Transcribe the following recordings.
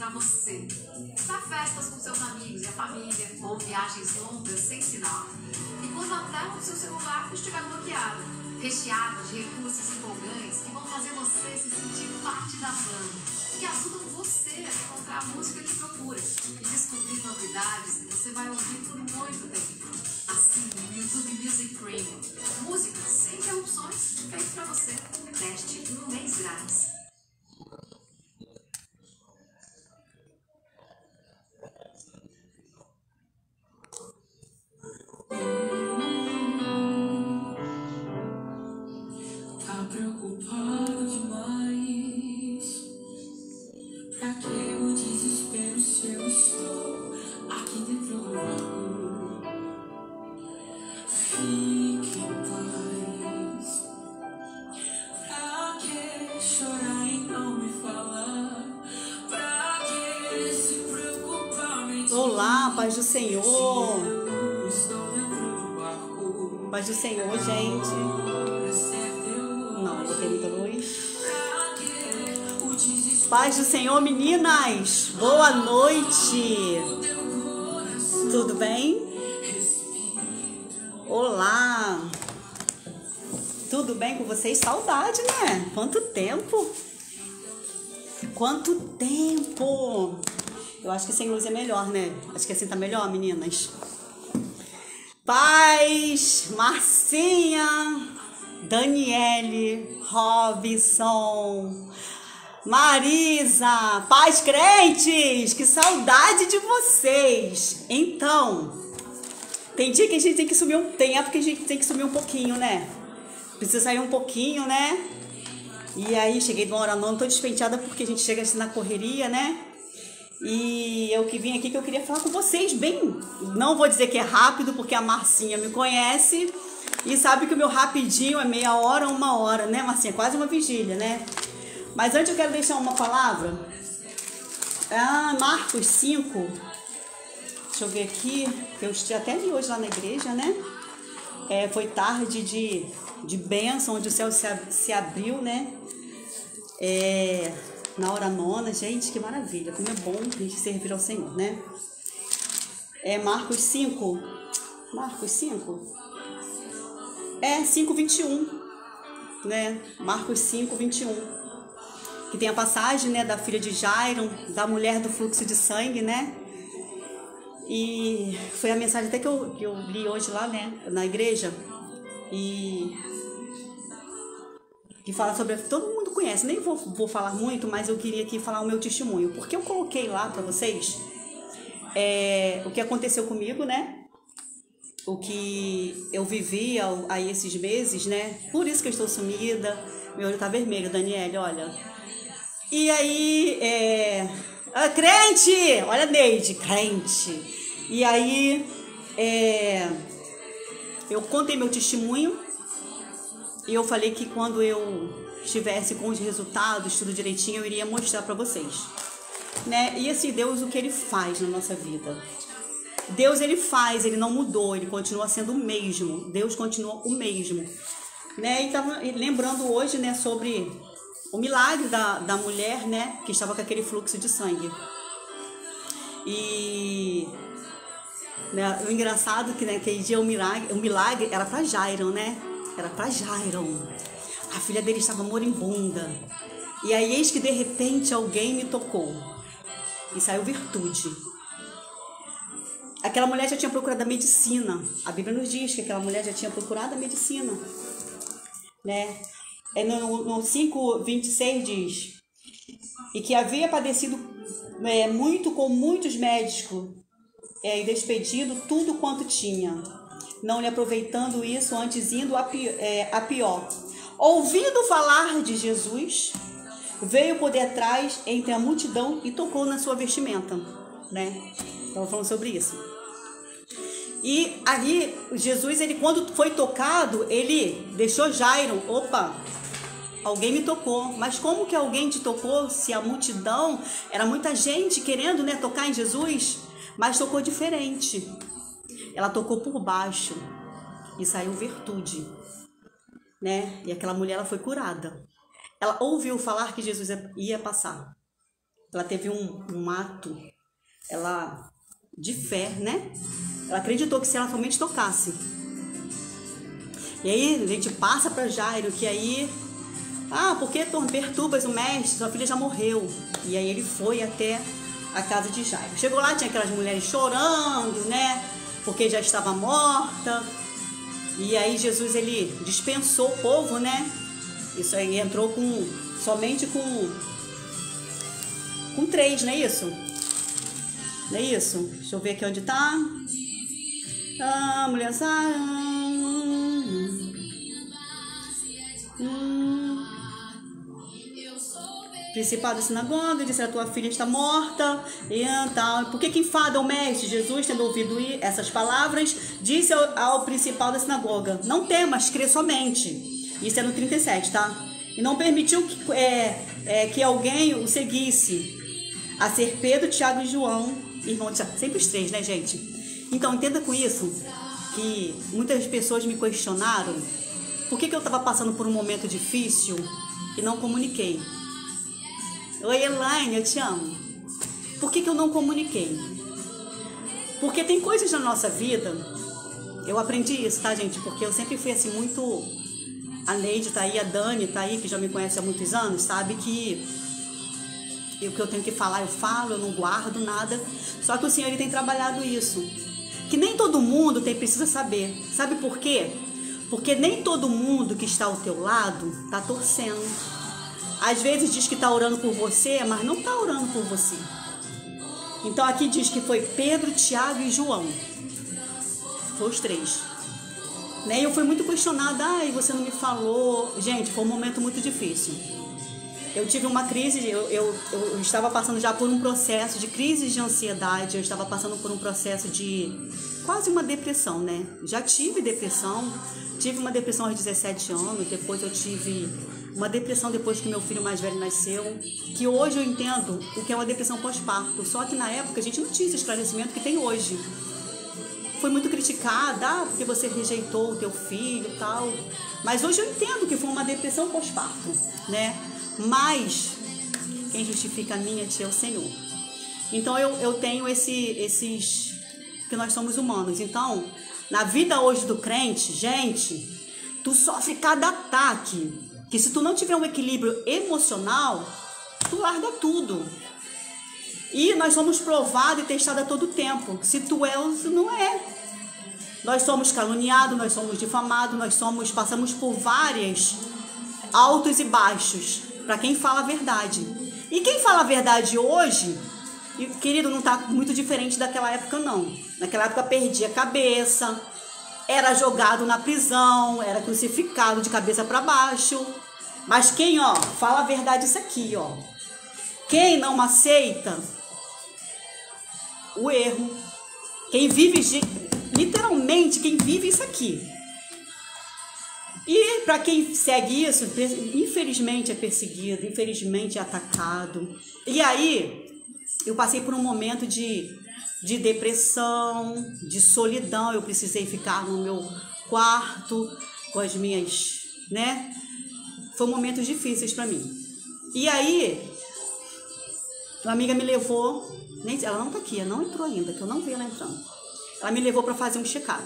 para você. Para festas com seus amigos e a família, ou viagens longas sem sinal. E quando a tela do seu celular estiver bloqueada, recheada de recursos empolgantes que vão fazer você se sentir parte da banda, que ajudam você a encontrar a música que procura e descobrir novidades que você vai ouvir por muito tempo. Assim, o YouTube Music Premium. Música sem interrupções, feito para você. Teste no mês grátis. Tá preocupado demais? Pra que o desespero se eu estou aqui dentro do barco? Fique em paz. Pra que chorar e não me falar? Pra que se preocupar? Olá, paz do Senhor. Eu estou dentro do barco. Paz do Senhor, gente. Não, botei muita luz. Paz do Senhor, meninas. Boa noite. Tudo bem? Olá. Tudo bem com vocês? Saudade, né? Quanto tempo? Quanto tempo? Eu acho que sem luz é melhor, né? Acho que assim tá melhor, meninas. Paz, Marcinha, Daniele, Robson, Marisa, paz, crentes, que saudade de vocês. Então, tem dia que a gente tem que subir tem época que a gente tem que subir um pouquinho, né? Precisa sair um pouquinho, né? E aí, cheguei de uma hora nona, tô despenteada porque a gente chega assim na correria, né? E eu que vim aqui que eu queria falar com vocês bem, não vou dizer que é rápido, porque a Marcinha me conhece e sabe que o meu rapidinho é meia hora, uma hora, né, Marcinha? Quase uma vigília, né? Mas antes eu quero deixar uma palavra. Marcos 5, deixa eu ver aqui, que eu até li hoje lá na igreja, né? Foi tarde de bênção, onde o céu se abriu, né? Na hora nona, gente, que maravilha, como é bom a gente servir ao Senhor, né? Marcos 5, 5:21, né? Marcos 5:21, que tem a passagem, né, da filha de Jairo, da mulher do fluxo de sangue, né? E foi a mensagem até que eu li hoje lá, né, na igreja, e que fala sobre, todo mundo conhece, nem vou falar muito, mas eu queria aqui falar o meu testemunho, porque eu coloquei lá para vocês o que aconteceu comigo, né? O que eu vivi aí esses meses, né? Por isso que eu estou sumida, meu olho tá vermelho, Daniele, olha. E aí, crente, olha Neide, crente. E aí, eu contei meu testemunho. E eu falei que quando eu estivesse com os resultados, tudo direitinho, eu iria mostrar para vocês, né? E assim, Deus, o que Ele faz na nossa vida? Deus, Ele faz, Ele não mudou, Ele continua sendo o mesmo. Deus continua o mesmo, né? E tava lembrando hoje, né, sobre o milagre da mulher, né, que estava com aquele fluxo de sangue. E, né, o engraçado que, né, aquele dia o milagre era para Jairo, né? Era para Jairo. A filha dele estava moribunda. E aí, eis que de repente alguém me tocou. E saiu virtude. Aquela mulher já tinha procurado a medicina. A Bíblia nos diz que aquela mulher já tinha procurado a medicina, né? No 5:26 diz: e que havia padecido muito com muitos médicos e despedido tudo quanto tinha, não lhe aproveitando isso, antes indo a pior. Ouvindo falar de Jesus, veio por detrás entre a multidão e tocou na sua vestimenta, né? Estava falando sobre isso. E ali, Jesus, ele quando foi tocado, ele deixou Jairo, opa, alguém me tocou. Mas como que alguém te tocou se a multidão, era muita gente querendo, né, tocar em Jesus, mas tocou diferente. Ela tocou por baixo e saiu virtude, né? E aquela mulher, ela foi curada. Ela ouviu falar que Jesus ia passar. ela teve um ato, ela de fé, né? Ela acreditou que se ela somente tocasse. E aí a gente passa para Jairo, que aí, por que perturbas o mestre? Sua filha já morreu. E aí ele foi até a casa de Jairo. Chegou lá, tinha aquelas mulheres chorando, né? Porque já estava morta. E aí Jesus, ele dispensou o povo, né? Isso aí entrou somente com 3, não é isso? Não é isso? Deixa eu ver aqui onde tá. Mulher principal da sinagoga disse: a tua filha está morta. E então, por que enfada o mestre? Jesus, tendo ouvido essas palavras, disse ao principal da sinagoga: não temas, crê somente. Isso é no 37, tá? E não permitiu que alguém o seguisse, a ser Pedro, Tiago e João, irmão de Tiago. Sempre os 3, né, gente? Então, entenda com isso que muitas pessoas me questionaram por que eu estava passando por um momento difícil e não comuniquei. Oi, Elaine, eu te amo. Por que eu não comuniquei? Porque tem coisas na nossa vida, eu aprendi isso, tá, gente? Porque eu sempre fui assim muito... A Neide tá aí, a Dani tá aí, que já me conhece há muitos anos, sabe que o que eu tenho que falar, eu falo, eu não guardo nada. Só que o Senhor, ele tem trabalhado isso. Que nem todo mundo precisa saber. Sabe por quê? Porque nem todo mundo que está ao teu lado tá torcendo. Às vezes diz que está orando por você, mas não está orando por você. Então aqui diz que foi Pedro, Tiago e João. Foi os 3. Né? E eu fui muito questionada. E você não me falou. Gente, foi um momento muito difícil. Eu tive uma crise, eu estava passando já por um processo de crise de ansiedade. Eu estava passando por um processo de quase uma depressão, né? Já tive depressão. Tive uma depressão aos 17 anos. Depois eu tive... uma depressão depois que meu filho mais velho nasceu, que hoje eu entendo o que é uma depressão pós-parto. Só que na época a gente não tinha esse esclarecimento que tem hoje. Foi muito criticada, porque você rejeitou o teu filho e tal. Mas hoje eu entendo que foi uma depressão pós-parto, né? Mas quem justifica a minha tia é o Senhor. Então eu tenho esses... que nós somos humanos. Então, na vida hoje do crente, gente, tu sofre cada ataque. Que se tu não tiver um equilíbrio emocional, tu larga tudo. E nós somos provados e testados a todo tempo. Se tu é ou se não é. Nós somos caluniados, nós somos difamados, passamos por várias altos e baixos. Para quem fala a verdade. E quem fala a verdade hoje, querido, não está muito diferente daquela época, não. Naquela época perdia a cabeça, era jogado na prisão, era crucificado de cabeça para baixo. Mas quem, fala a verdade isso aqui, Quem não aceita o erro, quem vive, literalmente, quem vive isso aqui. E para quem segue isso, infelizmente é perseguido, infelizmente é atacado. E aí, eu passei por um momento de depressão, de solidão. Eu precisei ficar no meu quarto com as minhas, né? Foi momentos difíceis para mim. E aí, uma amiga me levou, ela não tá aqui, ela não entrou ainda, que eu não vi ela entrando. Ela me levou para fazer um check-up.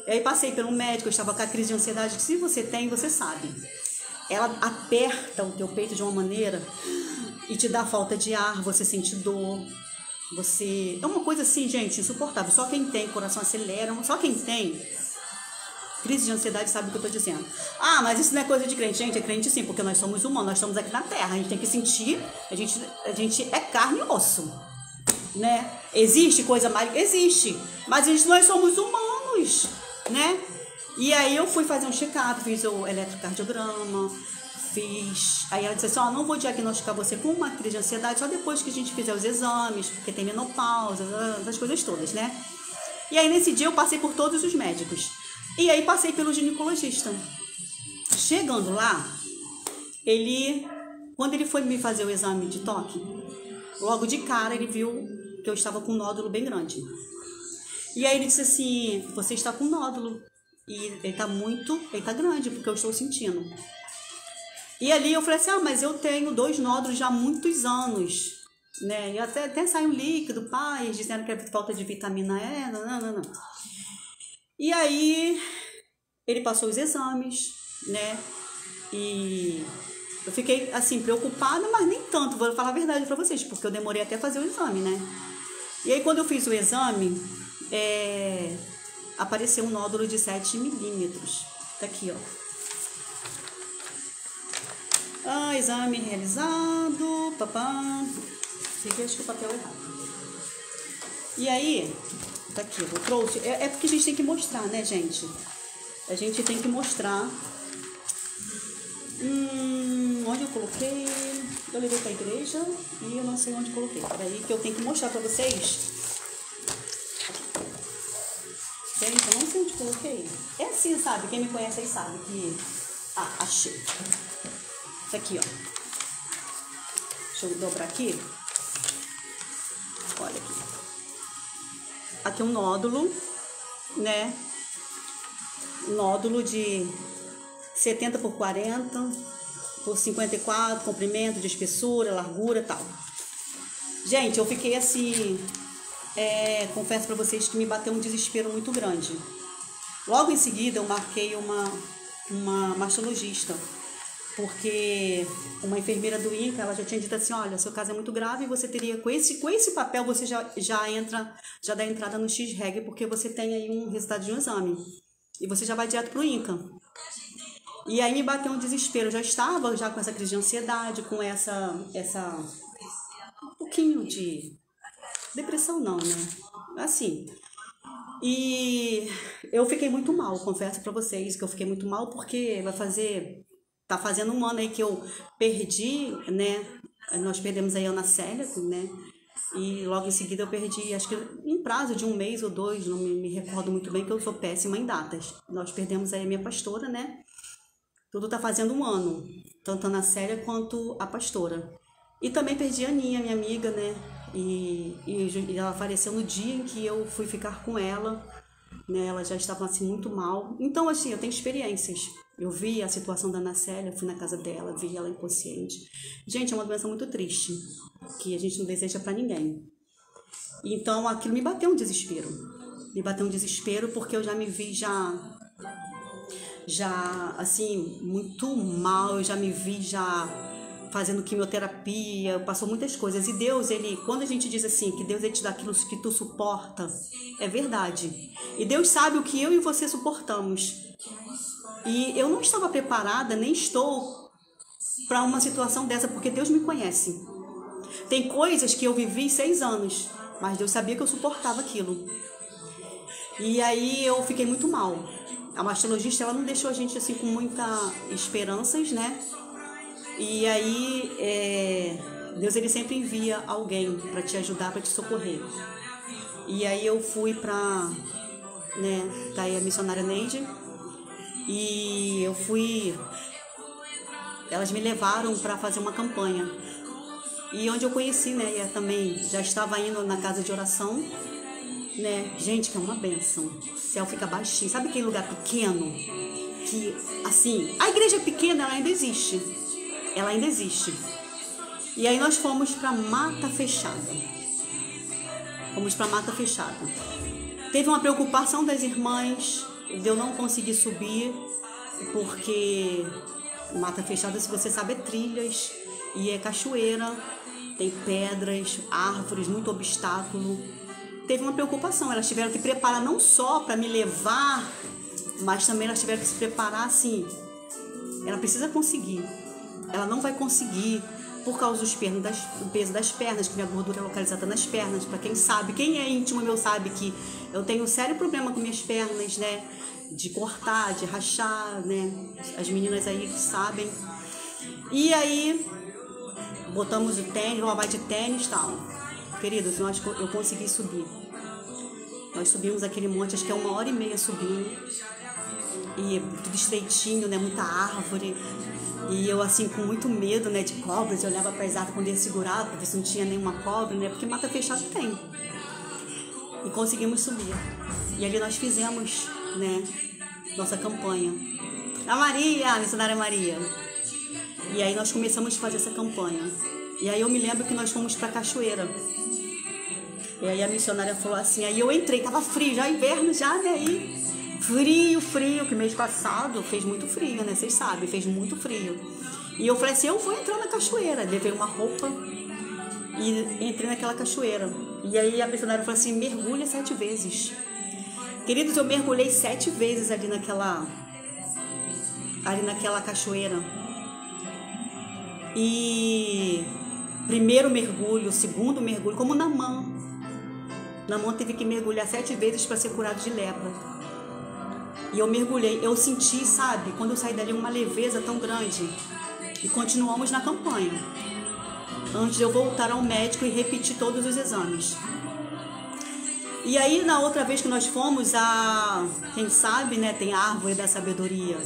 E aí passei por um médico, eu estava com a crise de ansiedade, que se você tem, você sabe. Ela aperta o teu peito de uma maneira e te dá falta de ar, você sente dor. É uma coisa assim, gente, insuportável. Só quem tem, coração acelera, só quem tem crise de ansiedade sabe o que eu tô dizendo. Mas isso não é coisa de crente. Gente, é crente sim, porque nós somos humanos, nós estamos aqui na terra, a gente tem que sentir, a gente é carne e osso, né? Existe coisa mais? Existe, mas nós somos humanos, né? E aí eu fui fazer um check-up, fiz o eletrocardiograma, aí ela disse assim, não vou diagnosticar você com uma crise de ansiedade só depois que a gente fizer os exames, porque tem menopausa, essas coisas todas, né? E aí nesse dia eu passei por todos os médicos. E aí passei pelo ginecologista. Chegando lá, quando ele foi me fazer o exame de toque, logo de cara ele viu que eu estava com um nódulo bem grande. E aí ele disse assim, você está com um nódulo. E ele tá grande, porque eu estou sentindo. E ali eu falei assim, mas eu tenho 2 nódulos já há muitos anos, né? E até saiu líquido, pais dizendo que é falta de vitamina E, não. E aí ele passou os exames, né? E eu fiquei assim preocupada, mas nem tanto, vou falar a verdade para vocês, porque eu demorei até fazer o exame, né? E aí quando eu fiz o exame, apareceu um nódulo de 7 milímetros. Tá aqui, ó. Exame realizado, papá. Peguei, acho que o papel é errado. E aí, tá aqui, eu trouxe. É porque a gente tem que mostrar, né, gente? A gente tem que mostrar. Onde eu coloquei? Eu levei pra igreja e eu não sei onde coloquei. Peraí, que eu tenho que mostrar pra vocês. Gente, eu não sei onde coloquei. É assim, sabe? Quem me conhece aí sabe que... achei. Isso aqui, ó. Deixa eu dobrar aqui. Olha aqui. Aqui é um nódulo, né? Nódulo de 70 por 40 por 54, comprimento, de espessura, largura e tal. Gente, eu fiquei assim... confesso pra vocês que me bateu um desespero muito grande. Logo em seguida, eu marquei uma mastologista, porque uma enfermeira do INCA, ela já tinha dito assim, olha, seu caso é muito grave e você teria, com esse papel, você já dá entrada no X-Reg, porque você tem aí um resultado de um exame. E você já vai direto pro INCA. E aí me bateu um desespero. Eu já estava com essa crise de ansiedade, com essa um pouquinho de depressão não, né? Assim. E eu fiquei muito mal, confesso pra vocês que eu fiquei muito mal, porque tá fazendo um ano aí que eu perdi, né? Nós perdemos aí a Ana Célia, né? E logo em seguida eu perdi, acho que em prazo de 1 mês ou 2, não me recordo muito bem, que eu sou péssima em datas. Nós perdemos aí a minha pastora, né? Tudo tá fazendo um ano, tanto a Ana Célia quanto a pastora. E também perdi a Aninha, minha amiga, né? E ela faleceu no dia em que eu fui ficar com ela, né? Ela já estava assim muito mal. Então, assim, eu tenho experiências. Eu vi a situação da Ana Célia, fui na casa dela, vi ela inconsciente. Gente, é uma doença muito triste, que a gente não deseja para ninguém. Então, aquilo me bateu um desespero. Me bateu um desespero porque eu já me vi assim, muito mal. Eu já me vi fazendo quimioterapia, passou muitas coisas. E Deus, quando a gente diz assim, que Deus te dá aquilo que tu suporta, é verdade. E Deus sabe o que eu e você suportamos. E eu não estava preparada, nem estou, para uma situação dessa, porque Deus me conhece. Tem coisas que eu vivi 6 anos, mas Deus sabia que eu suportava aquilo. E aí eu fiquei muito mal. A mastologista, ela não deixou a gente assim com muitas esperanças, né? E aí, Deus, ele sempre envia alguém para te ajudar, para te socorrer. E aí eu fui para, né, tá aí a missionária Neide, e eu fui, elas me levaram para fazer uma campanha. E onde eu conheci, né, eu também já estava indo na casa de oração, né, gente, que é uma bênção. O céu fica baixinho, sabe aquele lugar pequeno? Que, assim, a igreja é pequena, ela ainda existe. Ela ainda existe. E aí nós fomos para Mata Fechada. Teve uma preocupação das irmãs de eu não conseguir subir, porque Mata Fechada, se você sabe, é trilhas e é cachoeira, tem pedras, árvores, muito obstáculo. Teve uma preocupação, elas tiveram que preparar não só para me levar, mas também elas tiveram que se preparar assim. Ela precisa conseguir. Ela não vai conseguir por causa do peso das pernas, que minha gordura é localizada nas pernas. Para quem sabe, quem é íntimo meu sabe que eu tenho um sério problema com minhas pernas, né? De cortar, de rachar, né? As meninas aí sabem. E aí, botamos o tênis, roubar de tênis e tal. Queridos, eu consegui subir. Nós subimos aquele monte, acho que é 1h30 subindo. E tudo estreitinho, né? Muita árvore. E eu, assim, com muito medo, né, de cobras, eu olhava para as árvores quando ia segurar, para ver se não tinha nenhuma cobra, né, porque Mata Fechada tem. E conseguimos subir. E ali nós fizemos, né, nossa campanha. A Maria, a missionária Maria. E aí nós começamos a fazer essa campanha. E aí eu me lembro que nós fomos pra cachoeira. E aí a missionária falou assim, aí eu entrei, tava frio, já inverno já, né? Aí frio, que mês passado fez muito frio, né? Vocês sabem, fez muito frio. E eu falei assim, eu vou entrar na cachoeira. Levei uma roupa e entrei naquela cachoeira. E aí a missionária falou assim, mergulha 7 vezes. Queridos, eu mergulhei 7 vezes ali naquela cachoeira. E primeiro mergulho, segundo mergulho, como Naamã. Naamã teve que mergulhar 7 vezes para ser curado de lepra. E eu mergulhei, eu senti, sabe, quando eu saí dali uma leveza tão grande. E continuamos na campanha. Antes de eu voltar ao médico e repetir todos os exames. E aí, na outra vez que nós fomos, quem sabe, né, tem a árvore da sabedoria.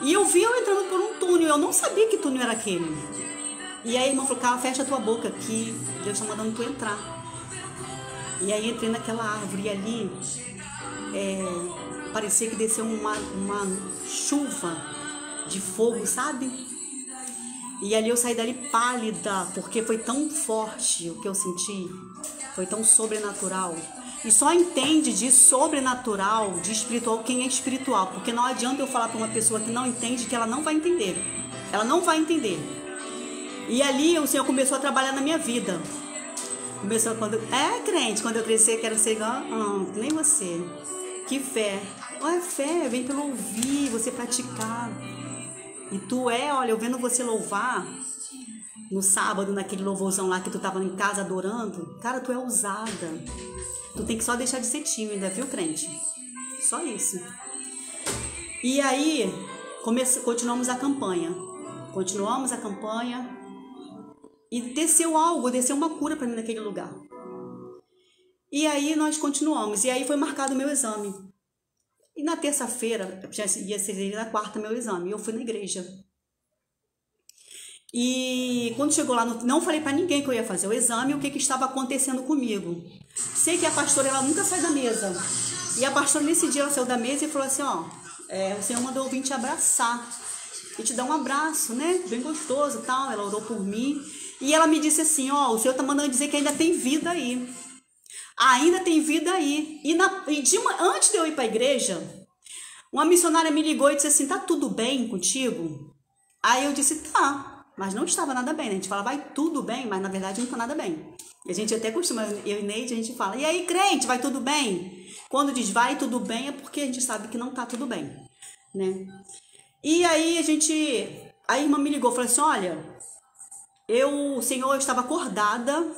E eu vi eu entrando por um túnel, eu não sabia que túnel era aquele. E aí a irmã falou, cara, fecha a tua boca que Deus está mandando tu entrar. E aí entrei naquela árvore e ali parecia que desceu uma chuva de fogo, sabe? E ali eu saí dali pálida, porque foi tão forte o que eu senti, foi tão sobrenatural. E só entende de sobrenatural, de espiritual, quem é espiritual. Porque não adianta eu falar para uma pessoa que não entende, que ela não vai entender. Ela não vai entender. E ali o Senhor começou a trabalhar na minha vida. Começou crente, quando eu crescer, quero ser igual, nem você. Que fé. Olha, fé vem pelo ouvir, você praticar. E tu olha, eu vendo você louvar no sábado, naquele louvorzão lá que tu tava em casa adorando, cara, tu é ousada. Tu tem que só deixar de ser tímida, viu, crente? Só isso. E aí, continuamos a campanha. E desceu uma cura pra mim naquele lugar. E aí nós continuamos. E aí foi marcado o meu exame. E na terça-feira, já ia ser na quarta meu exame, eu fui na igreja. E quando chegou lá, não falei pra ninguém que eu ia fazer o exame, o que estava acontecendo comigo. Sei que a pastora, ela nunca sai da mesa. E a pastora, nesse dia, ela saiu da mesa e falou assim, o Senhor mandou eu vir te abraçar. E te dar um abraço, né? Bem gostoso e tal. Ela orou por mim. E ela me disse assim, o Senhor tá mandando dizer que ainda tem vida aí. Ainda tem vida aí. E antes de eu ir para a igreja, uma missionária me ligou e disse assim, tá tudo bem contigo? Aí eu disse, tá, mas não estava nada bem, né? A gente fala, vai tudo bem, mas na verdade não está nada bem. E a gente até costuma, eu e Neide, a gente fala, e aí crente, vai tudo bem? Quando diz vai tudo bem é porque a gente sabe que não está tudo bem, né? E aí a irmã me ligou e falou assim, olha, o Senhor, eu estava acordada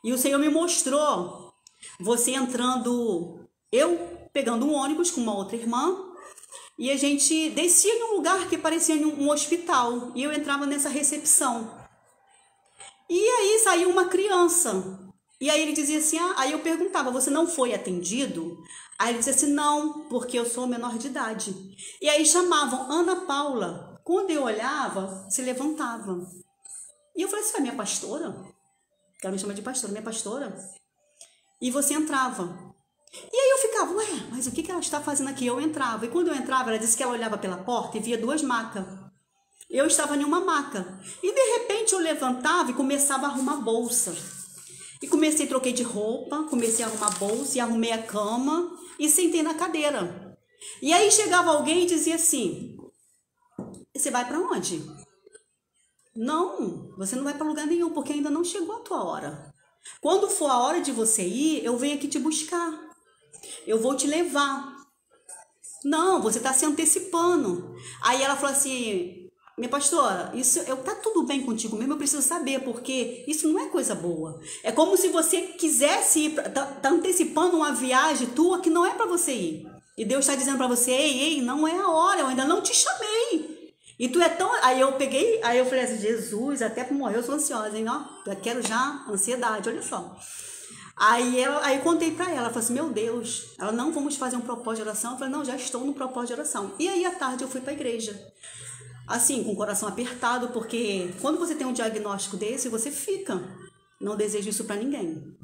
e o Senhor me mostrou você entrando, eu pegando um ônibus com uma outra irmã, e a gente descia em um lugar que parecia um hospital, e eu entrava nessa recepção. E aí saiu uma criança, e aí ele dizia assim, aí eu perguntava, você não foi atendido? Aí ele dizia assim, não, porque eu sou menor de idade. E aí chamavam Ana Paula, quando eu olhava, se levantava. E eu falei assim, minha pastora? Ela me chama de pastora, minha pastora? E você entrava. E aí eu ficava, mas o que ela está fazendo aqui? Eu entrava. E quando eu entrava, ela disse que ela olhava pela porta e via 2 macas. Eu estava em uma maca. E de repente eu levantava e começava a arrumar bolsa. E troquei de roupa, comecei a arrumar bolsa e arrumei a cama e sentei na cadeira. E aí chegava alguém e dizia assim, você vai para onde? Não, você não vai para lugar nenhum, porque ainda não chegou a tua hora. Quando for a hora de você ir, eu venho aqui te buscar. Eu vou te levar. Não, você está se antecipando. Aí ela falou assim, minha pastora, tá tudo bem contigo mesmo, eu preciso saber, porque isso não é coisa boa. É como se você quisesse ir, tá antecipando uma viagem tua que não é para você ir. E Deus está dizendo para você, ei, não é a hora, eu ainda não te chamei. E tu é tão... Aí eu falei assim, Jesus, até para morrer eu sou ansiosa, hein, eu quero já ansiedade, olha só. Aí eu contei para ela, falei assim, meu Deus, não vamos fazer um propósito de oração? Eu falei, não, já estou no propósito de oração. E aí à tarde eu fui para a igreja, assim, com o coração apertado, porque quando você tem um diagnóstico desse, você fica. Não desejo isso para ninguém.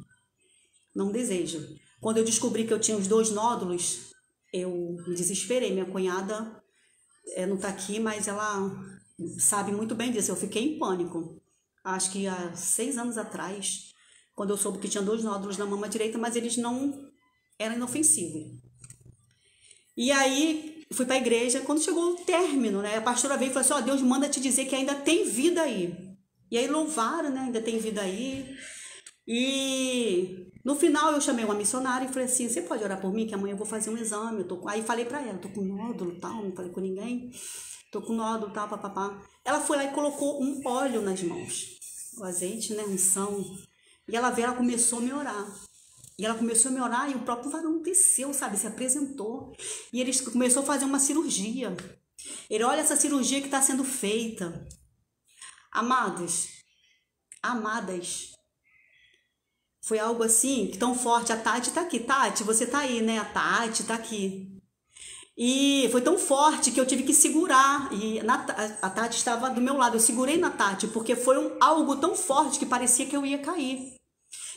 Não desejo. Quando eu descobri que eu tinha os 2 nódulos, eu me desesperei. Minha cunhada não está aqui, mas ela sabe muito bem disso. Eu fiquei em pânico. Acho que há 6 anos atrás, quando eu soube que tinha 2 nódulos na mama direita, mas eles não eram inofensivos. E aí, fui para a igreja. Quando chegou o término, né, a pastora veio e falou assim, ó, Deus manda te dizer que ainda tem vida aí. E aí louvaram, né, ainda tem vida aí. E no final eu chamei uma missionária e falei assim, você pode orar por mim, que amanhã eu vou fazer um exame. Aí falei para ela, tô com nódulo, tal, não falei com ninguém. Tô com nódulo, tal, papapá. Ela foi lá e colocou um óleo nas mãos. O azeite, né, unção. E ela começou a me orar. E ela começou a me orar e o próprio varão desceu, sabe, se apresentou. E ele começou a fazer uma cirurgia. Ele, olha essa cirurgia que está sendo feita. Amados, amadas, foi algo assim, tão forte. A Tati tá aqui. Tati, você tá aí, né? A Tati tá aqui. E foi tão forte que eu tive que segurar. E a Tati estava do meu lado. Eu segurei na Tati, porque foi algo tão forte que parecia que eu ia cair.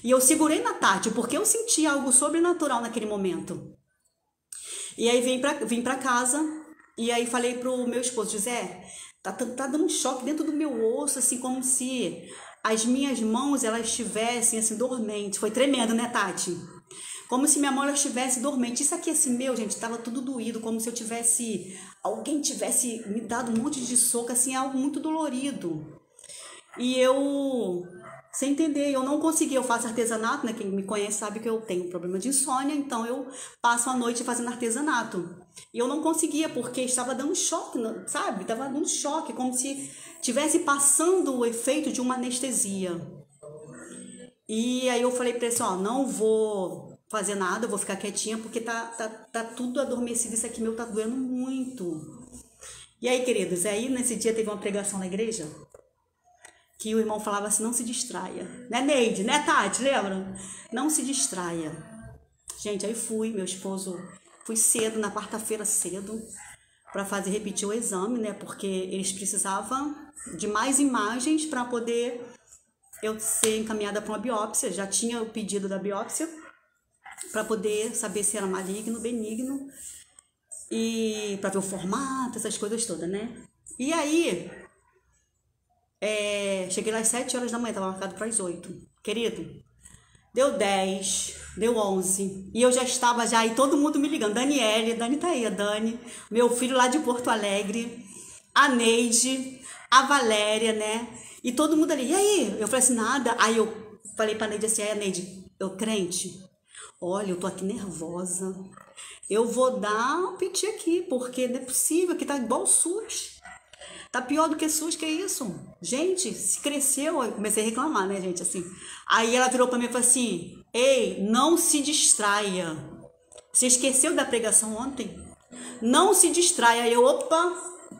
E eu segurei na Tati, porque eu senti algo sobrenatural naquele momento. E aí vim pra casa, e aí falei pro meu esposo, José, tá dando um choque dentro do meu osso, assim, como se as minhas mãos, elas estivessem, assim, dormentes. Foi tremendo, né, Tati? Como se minha mão estivesse dormente. Isso aqui, assim, meu, gente, tava tudo doído, como se alguém tivesse me dado um monte de soco, assim, algo muito dolorido. E eu, sem entender, eu não conseguia. Eu faço artesanato, né? Quem me conhece sabe que eu tenho problema de insônia, então eu passo a noite fazendo artesanato. E eu não conseguia, porque estava dando choque, sabe? Estava dando choque, como se estivesse passando o efeito de uma anestesia. E aí eu falei para ele assim, ó, não vou fazer nada, eu vou ficar quietinha, porque tá tudo adormecido, isso aqui meu tá doendo muito. E aí, queridos, aí nesse dia teve uma pregação na igreja, que o irmão falava assim, não se distraia. Né, Neide? Né, Tati? Lembra? Não se distraia. Gente, aí meu esposo, fui cedo, na quarta-feira cedo, para repetir o exame, né? Porque eles precisavam de mais imagens para poder eu ser encaminhada para uma biópsia. Já tinha o pedido da biópsia, para poder saber se era maligno, benigno, e para ver o formato, essas coisas todas, né? E aí, cheguei lá às 7 horas da manhã, estava marcado para as 8. Querido, deu 10, deu 11, e eu já estava e todo mundo me ligando. Dani tá aí, a Dani, meu filho lá de Porto Alegre, a Neide, a Valéria, né? E todo mundo ali, e aí? Eu falei assim, nada. Aí eu falei pra Neide assim, Neide, eu crente, olha, eu tô aqui nervosa, eu vou dar um piti aqui, porque não é possível, que tá igual o SUS. Tá pior do que SUS, que é isso? Gente, se cresceu, eu comecei a reclamar, né, gente, assim. Aí ela virou pra mim e falou assim, ei, não se distraia. Você esqueceu da pregação ontem? Não se distraia. Aí eu, opa,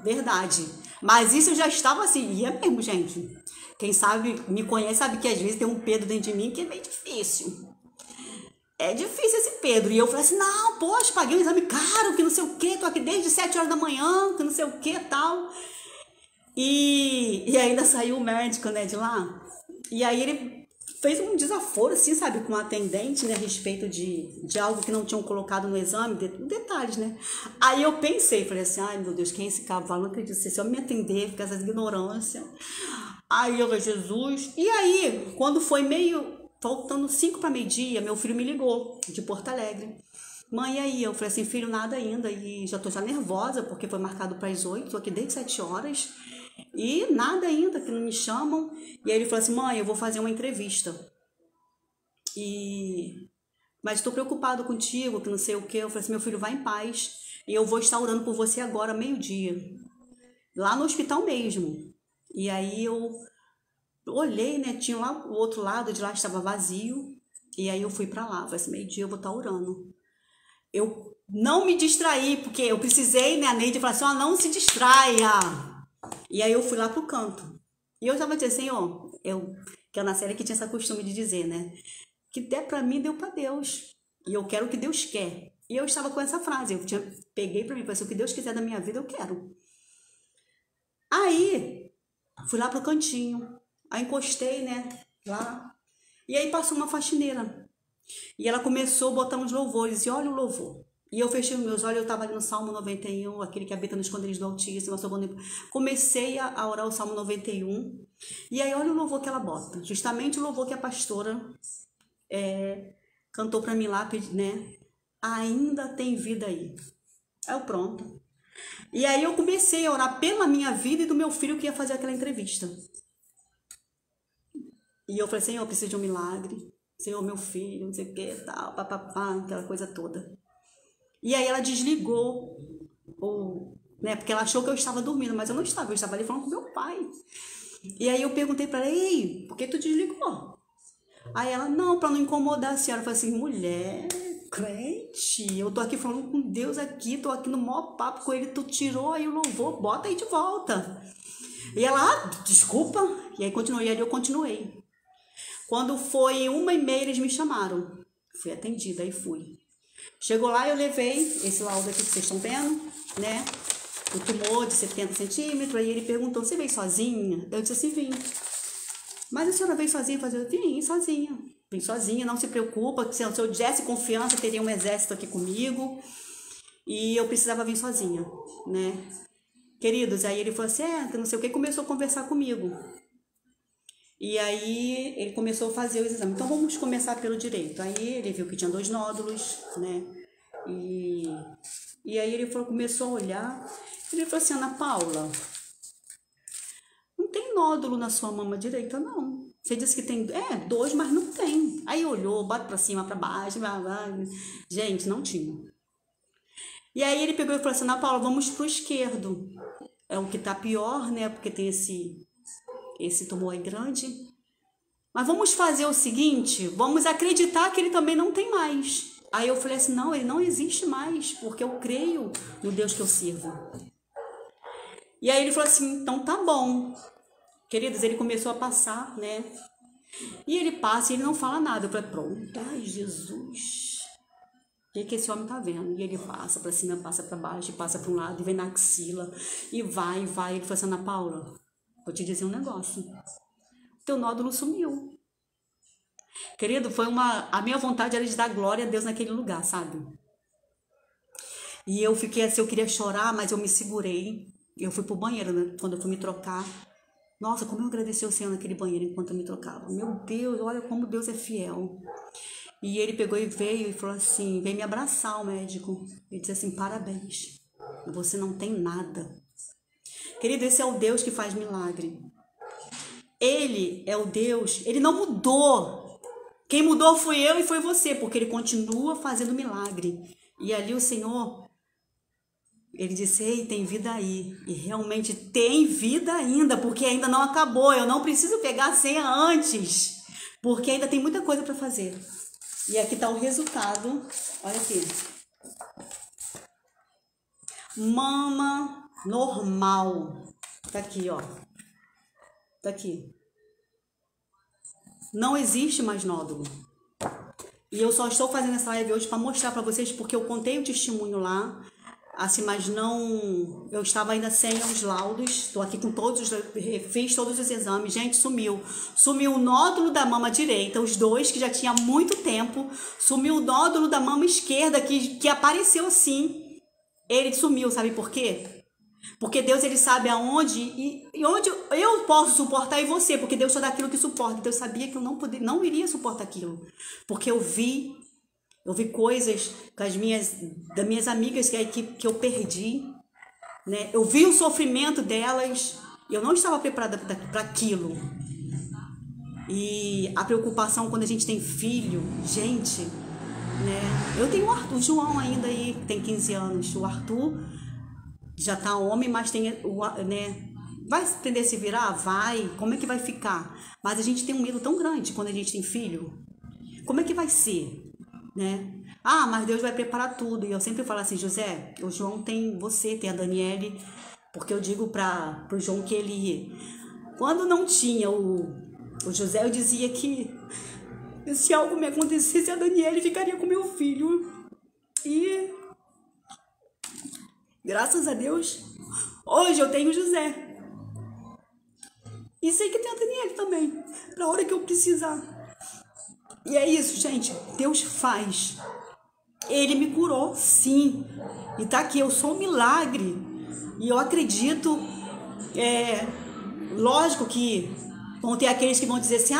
verdade. Mas isso eu já estava assim, ia mesmo, gente. Quem sabe, me conhece, sabe que às vezes tem um Pedro dentro de mim que é meio difícil. É difícil esse Pedro. E eu falei assim, não, poxa, paguei um exame caro, que não sei o quê, tô aqui desde 7 horas da manhã, que não sei o quê, tal. E ainda saiu o médico, né, de lá. E aí ele fez um desaforo, assim, sabe, com a atendente, né, a respeito de algo que não tinham colocado no exame, detalhes, né. Aí eu pensei, falei assim, ai, meu Deus, quem é esse cavalo? Não acredito, se eu me atender, ficar essa ignorância. Aí eu falei, Jesus. E aí, quando foi faltando 5 para meio-dia, meu filho me ligou, de Porto Alegre. Mãe, e aí? Eu falei assim, filho, nada ainda. E já tô nervosa, porque foi marcado para as 8, tô aqui desde 7 horas. E nada ainda, que não me chamam. E aí ele falou assim, mãe, eu vou fazer uma entrevista. Mas estou preocupado contigo, que não sei o quê. Eu falei assim, meu filho, vai em paz. E eu vou estar orando por você agora, meio-dia. Lá no hospital mesmo. E aí eu olhei, né? Tinha lá o outro lado de lá, estava vazio. E aí eu fui para lá. Falei assim, meio-dia eu vou estar orando. Eu não me distraí, porque eu precisei, né? A Neide falou assim, não se distraia. E aí eu fui lá pro canto. E eu estava dizendo assim, que a Ana Célia que tinha esse costume de dizer, né? Que der para mim, deu para Deus. E eu quero o que Deus quer. E eu estava com essa frase. Peguei para mim, falei assim, o que Deus quiser da minha vida, eu quero. Aí, fui lá pro cantinho. Aí encostei, né? Lá. E aí passou uma faxineira. E ela começou a botar uns louvores. E olha o louvor. E eu fechei os meus olhos, eu estava ali no Salmo 91, aquele que habita no esconderijo do Altíssimo. Comecei a orar o Salmo 91. E aí olha o louvor que ela bota. Justamente o louvor que a pastora cantou para mim lá, né? Ainda tem vida aí. Aí eu pronto. E aí eu comecei a orar pela minha vida e do meu filho que ia fazer aquela entrevista. E eu falei, Senhor, eu preciso de um milagre. Senhor, meu filho, não sei o que, tal, papapá, aquela coisa toda. E aí ela desligou, né, porque ela achou que eu estava dormindo, mas eu não estava, eu estava ali falando com meu pai. E aí eu perguntei para ela, ei, por que tu desligou? Aí ela, não, para não incomodar a senhora. Eu falei assim, mulher, crente, eu tô aqui falando com Deus aqui, tô aqui no maior papo com ele, tu tirou aí o louvor, bota aí de volta. E ela, desculpa, e aí continuou, e ali eu continuei. Quando foi 1h30, eles me chamaram. Fui atendida, aí fui. Chegou lá, eu levei esse laudo aqui que vocês estão vendo, né? O tumor de 70 centímetros. Aí ele perguntou, você veio sozinha? Eu disse assim, vim. Mas a senhora veio sozinha fazer? Eu vim sozinha. Vim sozinha, não se preocupa. Se eu tivesse confiança, teria um exército aqui comigo. E eu precisava vir sozinha, né? Queridos, aí ele falou assim, não sei o que, começou a conversar comigo. E aí ele começou a fazer os exames. Então vamos começar pelo direito. Aí ele viu que tinha 2 nódulos, né? E aí ele começou a olhar. Ele falou assim, Ana Paula, não tem nódulo na sua mama direita, não. Você disse que tem 2, mas não tem. Aí olhou, bate pra cima, pra baixo, blá, blá. Gente, não tinha. E aí ele pegou e falou assim, Ana Paula, vamos pro esquerdo. É o que tá pior, né? Porque tem esse tumor aí grande. Mas vamos fazer o seguinte, vamos acreditar que ele também não tem mais. Aí eu falei assim, não, ele não existe mais, porque eu creio no Deus que eu sirvo. E aí ele falou assim, então tá bom. Queridos, ele começou a passar, né? E ele passa e ele não fala nada. Eu falei, pronto, ai Jesus, o que esse homem tá vendo? E ele passa pra cima, passa pra baixo, passa pra um lado, e vem na axila, e vai. Ele falou assim, Ana Paula, vou te dizer um negócio. Teu nódulo sumiu. Querido, a minha vontade era de dar glória a Deus naquele lugar, sabe? E eu fiquei assim, eu queria chorar, mas eu me segurei. Eu fui pro banheiro, né? Quando eu fui me trocar. Nossa, como eu agradeci ao Senhor naquele banheiro enquanto eu me trocava. Meu Deus, olha como Deus é fiel. E ele pegou e veio e falou assim, veio me abraçar, o médico. Ele disse assim, parabéns, você não tem nada. Querido, esse é o Deus que faz milagre. Ele é o Deus, ele não mudou. Quem mudou fui eu e foi você, porque ele continua fazendo milagre. E ali o Senhor, ele disse, ei, tem vida aí. E realmente tem vida ainda, porque ainda não acabou. Eu não preciso pegar a senha antes, porque ainda tem muita coisa para fazer. E aqui está o resultado. Olha aqui. Mama normal. Tá aqui, ó. Tá aqui. Não existe mais nódulo. E eu só estou fazendo essa live hoje para mostrar para vocês, porque eu contei o testemunho lá, assim, mas não... Eu estava ainda sem os laudos. Estou aqui com fiz todos os exames. Gente, sumiu. Sumiu o nódulo da mama direita, os 2 que já tinha há muito tempo. Sumiu o nódulo da mama esquerda, que apareceu assim. Ele sumiu, sabe por quê? Porque Deus, ele sabe aonde e onde eu posso suportar e você, porque Deus só dá aquilo que suporta. Deus sabia que eu não iria suportar aquilo, porque eu vi coisas das minhas amigas que eu perdi, né? Eu vi o sofrimento delas e eu não estava preparada para aquilo. E a preocupação quando a gente tem filho, gente, né? Eu tenho o João ainda aí, que tem 15 anos, o Arthur já tá homem, mas tem, né? Vai aprender a se virar? Vai. Como é que vai ficar? Mas a gente tem um medo tão grande quando a gente tem filho. Como é que vai ser? Né? Ah, mas Deus vai preparar tudo. E eu sempre falo assim, José, o João tem você, tem a Daniele, porque eu digo para o João que ele... Quando não tinha o José, eu dizia que se algo me acontecesse, a Daniele ficaria com meu filho. E... graças a Deus, hoje eu tenho o José. E sei que tem a Daniele também, pra hora que eu precisar. E é isso, gente. Deus faz. Ele me curou, sim. E tá aqui, eu sou um milagre. E eu acredito, lógico que vão ter aqueles que vão dizer assim,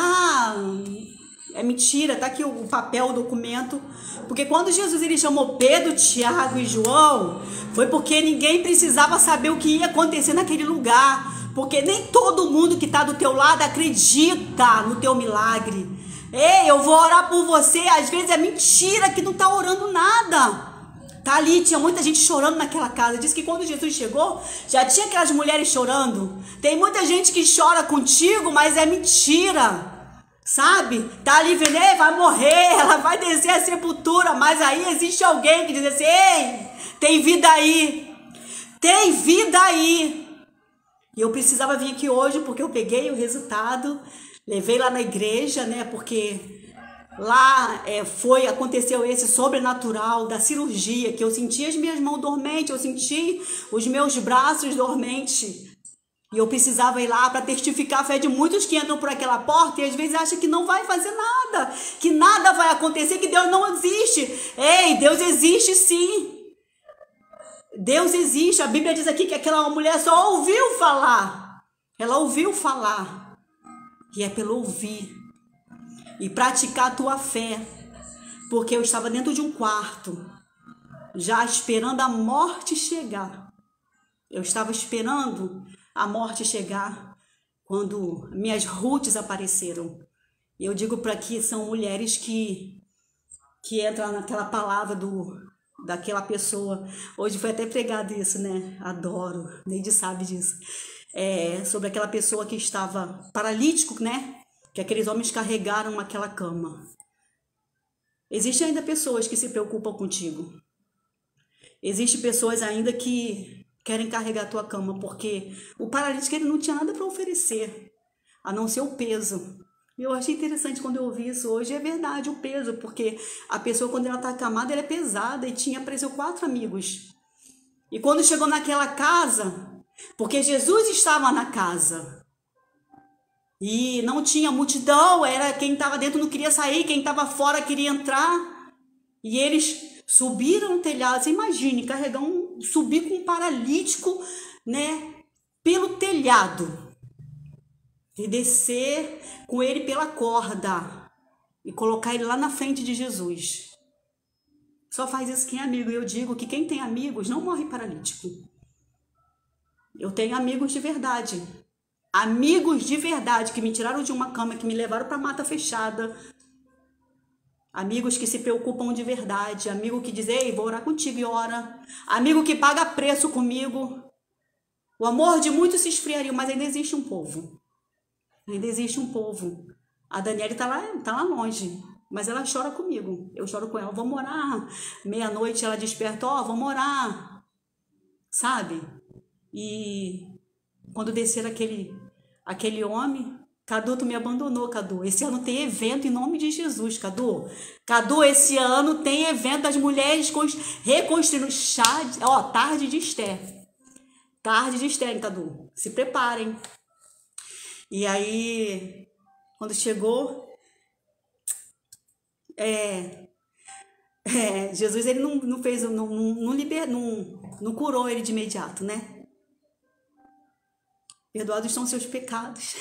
é mentira, tá aqui o papel, o documento. Porque quando Jesus ele chamou Pedro, Tiago e João, foi porque ninguém precisava saber o que ia acontecer naquele lugar. Porque nem todo mundo que está do teu lado acredita no teu milagre. Ei, eu vou orar por você, às vezes é mentira que não está orando nada. Tá ali, tinha muita gente chorando naquela casa. Diz que quando Jesus chegou, já tinha aquelas mulheres chorando. Tem muita gente que chora contigo, mas é mentira. Sabe? Tá ali vendo, ei, vai morrer, ela vai descer a sepultura. Mas aí existe alguém que diz assim, ei, tem vida aí. Tem vida aí. E eu precisava vir aqui hoje porque eu peguei o resultado, levei lá na igreja, né? Porque lá aconteceu esse sobrenatural da cirurgia, que eu senti as minhas mãos dormentes, eu senti os meus braços dormentes. E eu precisava ir lá para testificar a fé de muitos que entram por aquela porta e às vezes acham que não vai fazer nada, que nada vai acontecer, que Deus não existe. Ei, Deus existe sim. Deus existe. A Bíblia diz aqui que aquela mulher só ouviu falar. Ela ouviu falar. E é pelo ouvir e praticar a tua fé. Porque eu estava dentro de um quarto, já esperando a morte chegar. Eu estava esperando a morte chegar quando minhas Ruths apareceram. E eu digo para que são mulheres que entram naquela palavra daquela pessoa. Hoje foi até pregado isso, né? Adoro, Neide sabe disso. Sobre aquela pessoa que estava paralítico, né? Que aqueles homens carregaram aquela cama. Existem ainda pessoas que se preocupam contigo. Existem pessoas ainda que querem carregar a tua cama, porque o paralítico ele não tinha nada para oferecer, a não ser o peso. E eu achei interessante quando eu ouvi isso hoje, é verdade, o peso, porque a pessoa quando ela está acamada, ela é pesada, e tinha preso 4 amigos. E quando chegou naquela casa, porque Jesus estava na casa, e não tinha multidão, era quem estava dentro não queria sair, quem estava fora queria entrar, e eles subiram no telhado. Você imagine, subir com um paralítico, né, pelo telhado e descer com ele pela corda e colocar ele lá na frente de Jesus. Só faz isso quem é amigo. E eu digo que quem tem amigos não morre paralítico. Eu tenho amigos de verdade. Amigos de verdade que me tiraram de uma cama, que me levaram para mata fechada. Amigos que se preocupam de verdade. Amigo que diz, ei, vou orar contigo e ora. Amigo que paga preço comigo. O amor de muitos se esfriaria, mas ainda existe um povo. Ainda existe um povo. A Daniela tá lá longe, mas ela chora comigo. Eu choro com ela, vamos orar. Meia-noite ela desperta, vamos orar. Sabe? E quando descer aquele homem, Cadu, tu me abandonou, Cadu. Esse ano tem evento em nome de Jesus, Cadu. Cadu, esse ano tem evento das mulheres reconstruindo tarde de Esther. Tarde de Esther, Cadu. Se preparem. E aí, quando chegou, Jesus ele não fez, não curou ele de imediato, né? Perdoados são seus pecados.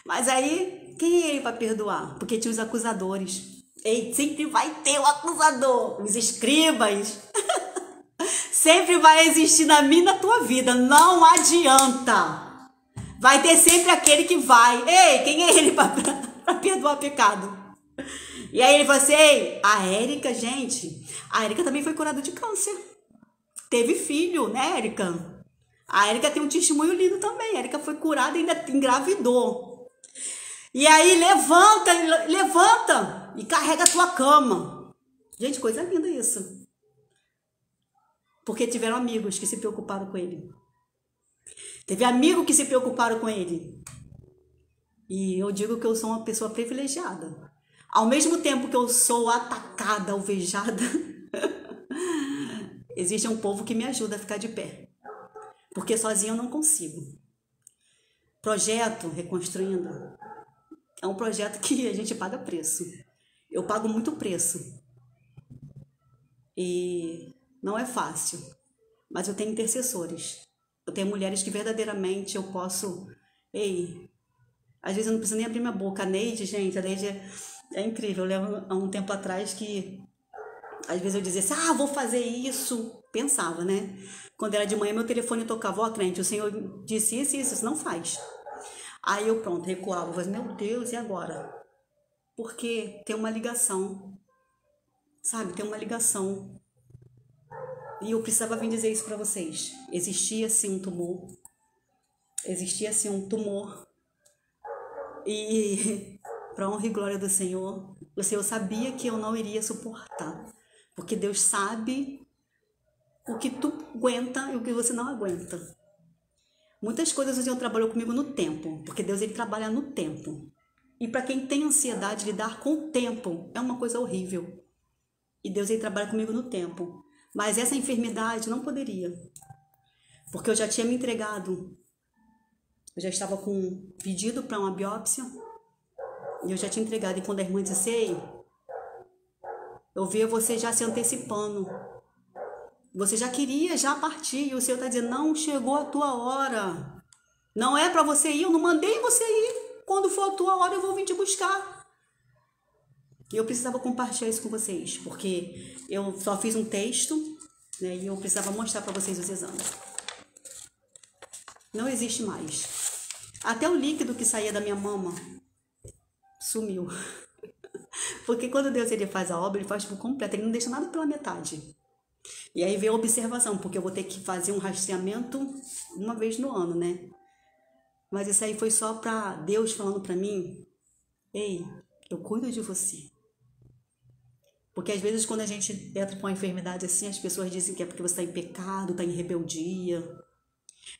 Mas aí, quem é ele para perdoar? Porque tinha os acusadores. Ei, sempre vai ter o acusador, os escribas. Sempre vai existir na minha e na tua vida. Não adianta. Vai ter sempre aquele que vai. Ei, quem é ele para perdoar pecado? E aí ele falou assim, ei, a Érica, gente, a Érica também foi curada de câncer. Teve filho, né, Érica? A Érica tem um testemunho lindo também. A Érica foi curada e ainda engravidou. E aí levanta e carrega a tua cama. Gente, coisa linda isso. Porque tiveram amigos que se preocuparam com ele. Teve amigo que se preocuparam com ele. E eu digo que eu sou uma pessoa privilegiada. Ao mesmo tempo que eu sou atacada, alvejada, existe um povo que me ajuda a ficar de pé. Porque sozinho eu não consigo. Projeto Reconstruindo é um projeto que a gente paga preço. Eu pago muito preço. E não é fácil, mas eu tenho intercessores. Eu tenho mulheres que verdadeiramente eu posso... Ei, às vezes eu não preciso nem abrir minha boca. A Neide, gente, a Neide é incrível. Eu lembro há um tempo atrás que às vezes eu dizia assim, vou fazer isso. Pensava, né? Quando era de manhã, meu telefone tocava, crente, o Senhor disse isso não faz. Aí eu, pronto, recuava. Eu falei, meu Deus, e agora? Porque tem uma ligação, sabe? Tem uma ligação. E eu precisava vir dizer isso para vocês. Existia, sim, um tumor. Existia, sim, um tumor. E, para honra e glória do Senhor, o Senhor sabia que eu não iria suportar. Porque Deus sabe o que tu aguenta e o que você não aguenta. Muitas coisas o Senhor trabalhou comigo no tempo, porque Deus ele trabalha no tempo. E para quem tem ansiedade, lidar com o tempo é uma coisa horrível. E Deus ele trabalha comigo no tempo. Mas essa enfermidade não poderia, porque eu já tinha me entregado. Eu já estava com um pedido para uma biópsia e eu já tinha entregado. E quando a irmã disse, ei, eu via você já se antecipando. Você já queria já partir e o Senhor está dizendo, não chegou a tua hora. Não é para você ir, eu não mandei você ir. Quando for a tua hora eu vou vir te buscar. E eu precisava compartilhar isso com vocês, porque eu só fiz um texto, né, e eu precisava mostrar para vocês os exames. Não existe mais. Até o líquido que saía da minha mama sumiu. Porque quando Deus ele faz a obra, ele faz por completo, ele não deixa nada pela metade. E aí veio a observação, porque eu vou ter que fazer um rastreamento uma vez no ano, né? Mas isso aí foi só para Deus falando para mim, ei, eu cuido de você. Porque às vezes quando a gente entra com uma enfermidade assim, as pessoas dizem que é porque você está em pecado, está em rebeldia.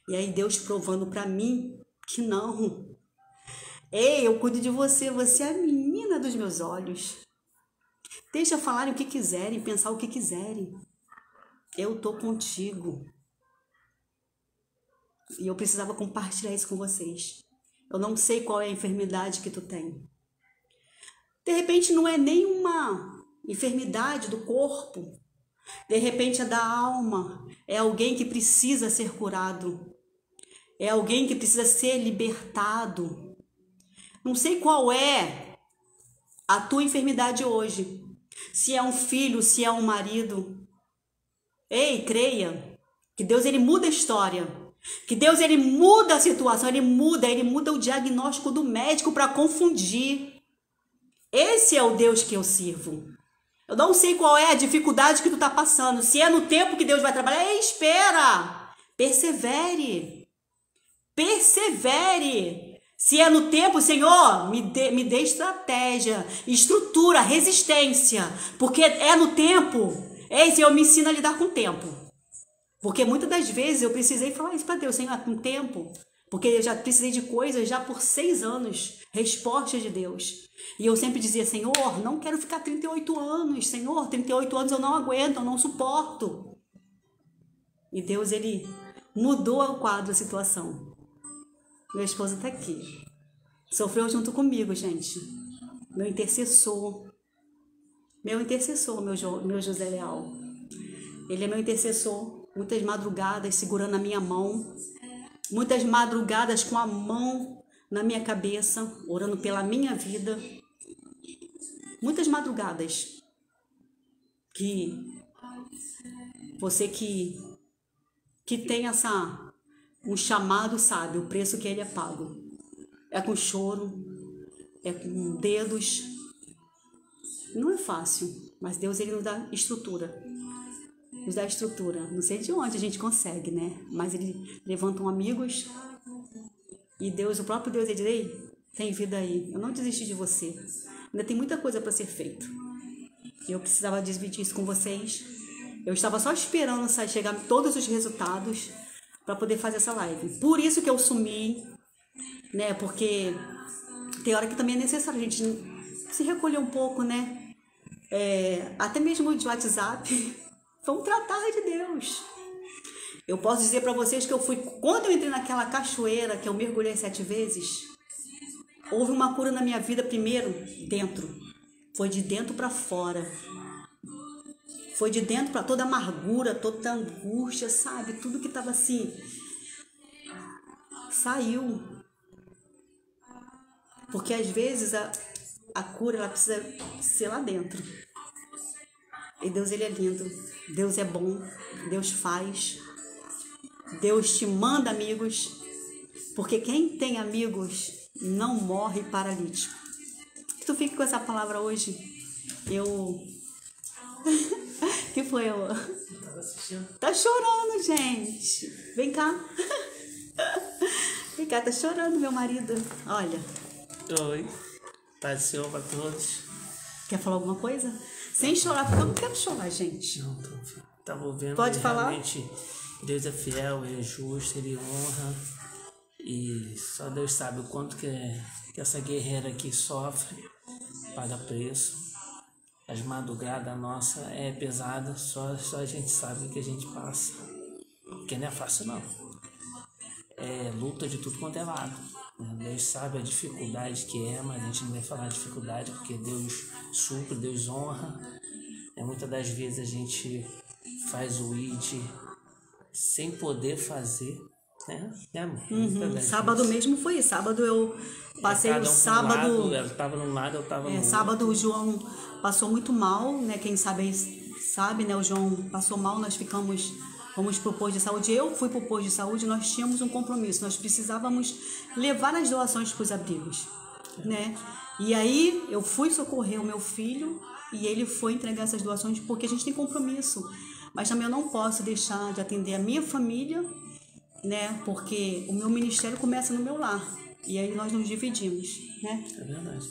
E aí Deus provando para mim que não. Ei, eu cuido de você, você é a menina dos meus olhos. Deixa falarem o que quiserem, pensar o que quiserem. Eu tô contigo. E eu precisava compartilhar isso com vocês. Eu não sei qual é a enfermidade que tu tem. De repente não é nenhuma enfermidade do corpo. De repente é da alma. É alguém que precisa ser curado. É alguém que precisa ser libertado. Não sei qual é a tua enfermidade hoje. Se é um filho, se é um marido. Ei, creia que Deus ele muda a história. Que Deus ele muda a situação, ele muda o diagnóstico do médico para confundir. Esse é o Deus que eu sirvo. Eu não sei qual é a dificuldade que tu está passando. Se é no tempo que Deus vai trabalhar, ei, espera. Persevere. Persevere. Se é no tempo, Senhor, me dê estratégia, estrutura, resistência. Porque é no tempo. Ei, Senhor, me ensina a lidar com o tempo. Porque muitas das vezes eu precisei falar isso para Deus, Senhor, com o tempo. Porque eu já precisei de coisas já por 6 anos, respostas de Deus. E eu sempre dizia, Senhor, não quero ficar 38 anos. Senhor, 38 anos eu não aguento, eu não suporto. E Deus, ele mudou o quadro, a situação. Meu esposo está aqui. Sofreu junto comigo, gente. Meu intercessor. Meu José Leal. Ele é meu intercessor. Muitas madrugadas segurando a minha mão. Muitas madrugadas com a mão na minha cabeça, orando pela minha vida. Muitas madrugadas. Que você que tem um chamado sabe o preço que ele é pago. É com choro, é com dedos. Não é fácil, mas Deus ele nos dá estrutura. Nos dá estrutura. Não sei de onde a gente consegue, né? Mas ele levantam amigos e Deus, o próprio Deus, ele diz, ei, tem vida aí. Eu não desisti de você. Ainda tem muita coisa para ser feito. Eu precisava dividir isso com vocês. Eu estava só esperando chegar todos os resultados para poder fazer essa live. Por isso que eu sumi, né? Porque tem hora que também é necessário a gente se recolher um pouco, né? Até mesmo de WhatsApp. Vamos tratar de Deus. Eu posso dizer para vocês que quando eu entrei naquela cachoeira que eu mergulhei 7 vezes, houve uma cura na minha vida primeiro dentro. Foi de dentro para fora. Foi de dentro para toda a amargura, toda a angústia, sabe? Tudo que estava assim, saiu. Porque às vezes a cura, ela precisa ser lá dentro. E Deus, ele é lindo. Deus é bom. Deus faz. Deus te manda amigos. Porque quem tem amigos não morre paralítico. Que tu fique com essa palavra hoje. Que foi, eu? Tava assistindo. Tá chorando, gente. Vem cá. Vem cá, tá chorando, meu marido. Olha. Oi. Paz do Senhor para todos. Quer falar alguma coisa? Sem chorar, porque eu não quero chorar, gente. Não, tava ouvindo. Pode que falar? Realmente, Deus é fiel, Ele é justo, Ele honra. E só Deus sabe o quanto que essa guerreira aqui sofre, paga preço. As madrugadas nossa é pesada, só a gente sabe o que a gente passa. Porque não é fácil não. É luta de tudo quanto é lado. Deus sabe a dificuldade que é, mas a gente não vai falar de dificuldade porque Deus supre, Deus honra. Muitas das vezes a gente faz o ID sem poder fazer, né? Sábado mesmo foi isso. Sábado eu passei o sábado. Ela estava num lado, eu estava no outro. Sábado o João passou muito mal, né? Quem sabe, né? O João passou mal, nós fomos pro posto de saúde. Eu fui pro posto de saúde, nós tínhamos um compromisso. Nós precisávamos levar as doações para os abrigos, né? E aí eu fui socorrer o meu filho e ele foi entregar essas doações porque a gente tem compromisso. Mas também eu não posso deixar de atender a minha família, né? Porque o meu ministério começa no meu lar. E aí nós nos dividimos, né? É verdade.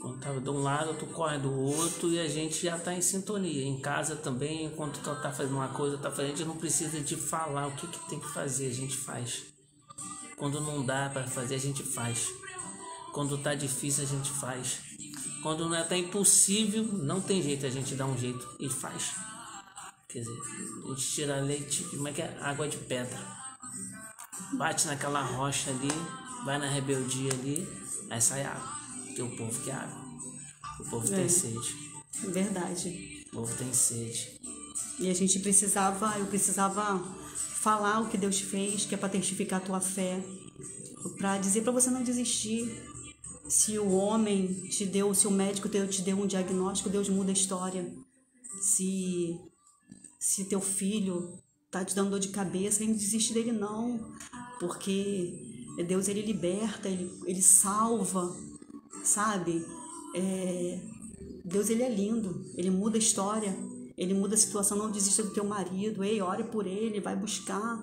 Quando tava de um lado, tu corre do outro e a gente já tá em sintonia. Em casa também, enquanto tu tá fazendo uma coisa, tá fazendo, a gente não precisa de falar o que tem que fazer, a gente faz. Quando não dá para fazer, a gente faz. Quando tá difícil, a gente faz. Quando não tá impossível, não tem jeito, a gente dá um jeito e faz. Quer dizer, a gente tira leite, como é que é? Água de pedra. Bate naquela rocha ali, vai na rebeldia ali, aí sai água. Porque o povo quer água. O povo tem sede. Verdade. O povo tem sede. E a gente eu precisava falar o que Deus fez, que é para testificar a tua fé, para dizer para você não desistir. Se o homem te deu, se o médico te deu um diagnóstico, Deus muda a história. Se teu filho tá te dando dor de cabeça, não desiste dele não, porque Deus, ele liberta, ele salva, sabe? Deus, ele é lindo, ele muda a história, ele muda a situação. Não desista do teu marido, ore por ele, vai buscar,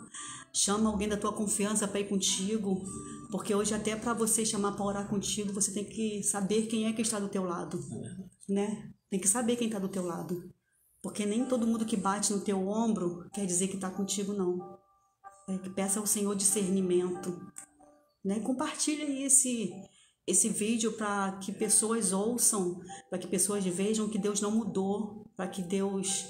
chama alguém da tua confiança para ir contigo, porque hoje até para você chamar para orar contigo, você tem que saber quem é que está do teu lado, né? Tem que saber quem está do teu lado, porque nem todo mundo que bate no teu ombro quer dizer que está contigo, não. Que peça ao Senhor discernimento, né? Compartilha aí esse vídeo para que pessoas ouçam, para que pessoas vejam que Deus não mudou, para que Deus